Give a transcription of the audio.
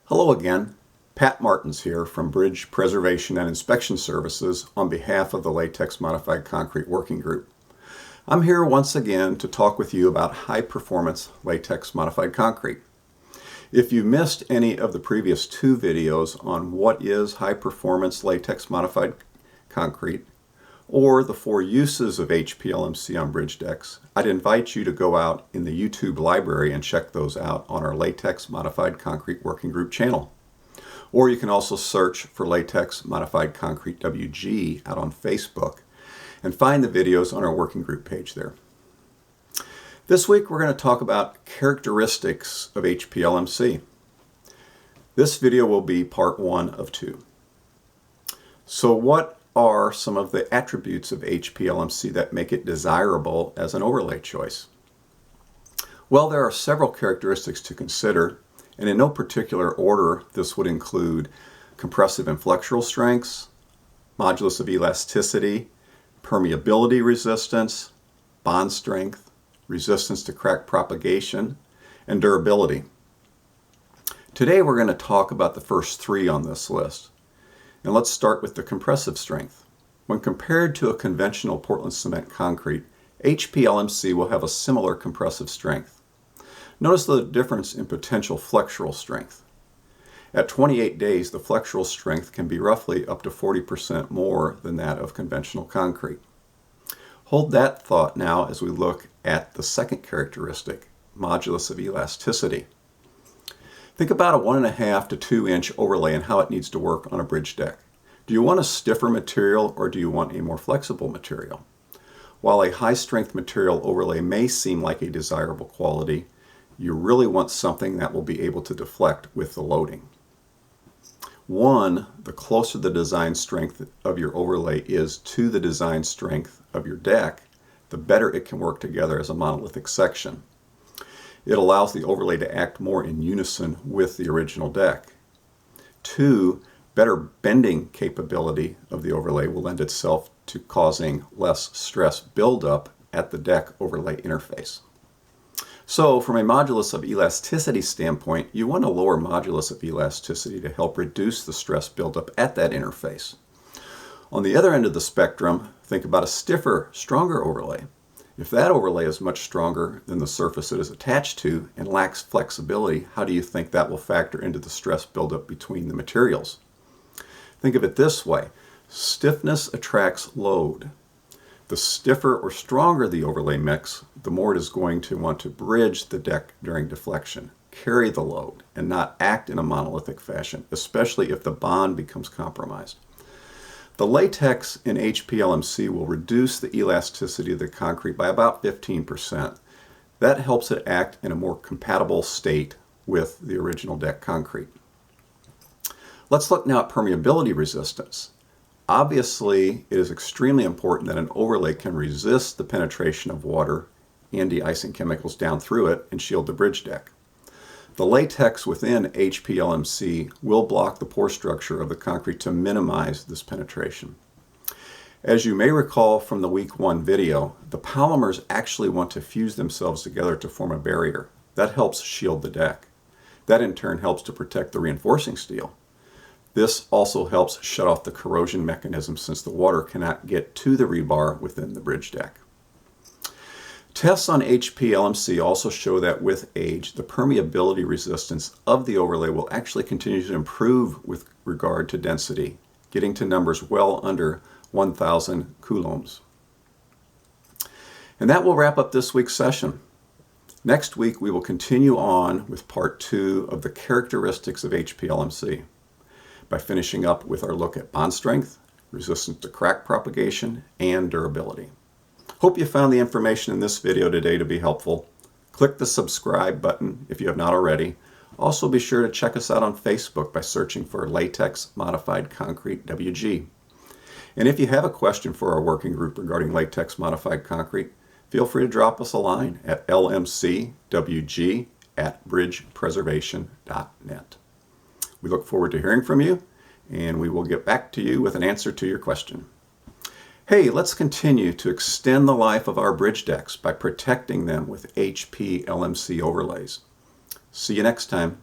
Hello again. Pat Martins here from Bridge Preservation and Inspection Services on behalf of the Latex Modified Concrete Working Group. I'm here once again to talk with you about high-performance latex modified concrete. If you missed any of the previous two videos on what is high-performance latex modified concrete or the four uses of HPLMC on bridge decks, I'd invite you to go out in the YouTube library and check those out on our Latex Modified Concrete Working Group channel. Or you can also search for Latex Modified Concrete WG out on Facebook and find the videos on our working group page there. This week we're going to talk about characteristics of HPLMC. This video will be part one of two. So what are some of the attributes of HPLMC that make it desirable as an overlay choice? Well, there are several characteristics to consider, and in no particular order, this would include compressive and flexural strengths, modulus of elasticity, permeability resistance, bond strength, resistance to crack propagation, and durability. Today we're going to talk about the first three on this list. And let's start with the compressive strength. When compared to a conventional Portland cement concrete, HPLMC will have a similar compressive strength. Notice the difference in potential flexural strength. At 28 days, the flexural strength can be roughly up to 40% more than that of conventional concrete. Hold that thought now as we look at the second characteristic, modulus of elasticity. Think about a 1.5 to 2 inch overlay and how it needs to work on a bridge deck. Do you want a stiffer material or do you want a more flexible material? While a high strength material overlay may seem like a desirable quality, you really want something that will be able to deflect with the loading. One, the closer the design strength of your overlay is to the design strength of your deck, the better it can work together as a monolithic section. It allows the overlay to act more in unison with the original deck. Two, better bending capability of the overlay will lend itself to causing less stress buildup at the deck overlay interface. So from a modulus of elasticity standpoint, you want a lower modulus of elasticity to help reduce the stress buildup at that interface. On the other end of the spectrum, think about a stiffer, stronger overlay. If that overlay is much stronger than the surface it is attached to and lacks flexibility, how do you think that will factor into the stress buildup between the materials? Think of it this way. Stiffness attracts load. The stiffer or stronger the overlay mix, the more it is going to want to bridge the deck during deflection, carry the load, and not act in a monolithic fashion, especially if the bond becomes compromised. The latex in HPLMC will reduce the elasticity of the concrete by about 15%. That helps it act in a more compatible state with the original deck concrete. Let's look now at permeability resistance. Obviously, it is extremely important that an overlay can resist the penetration of water and de-icing chemicals down through it and shield the bridge deck. The latex within HPLMC will block the pore structure of the concrete to minimize this penetration. As you may recall from the week 1 video, the polymers actually want to fuse themselves together to form a barrier. That helps shield the deck. That in turn helps to protect the reinforcing steel. This also helps shut off the corrosion mechanism since the water cannot get to the rebar within the bridge deck. Tests on HPLMC also show that with age, the permeability resistance of the overlay will actually continue to improve with regard to density, getting to numbers well under 1,000 coulombs. And that will wrap up this week's session. Next week, we will continue on with part 2 of the characteristics of HPLMC by finishing up with our look at bond strength, resistance to crack propagation, and durability. Hope you found the information in this video today to be helpful. Click the subscribe button if you have not already. Also be sure to check us out on Facebook by searching for Latex Modified Concrete WG. And if you have a question for our working group regarding latex modified concrete, feel free to drop us a line at lmcwg@bridgepreservation.net. We look forward to hearing from you, and we will get back to you with an answer to your question. Hey, let's continue to extend the life of our bridge decks by protecting them with HPLMC overlays. See you next time.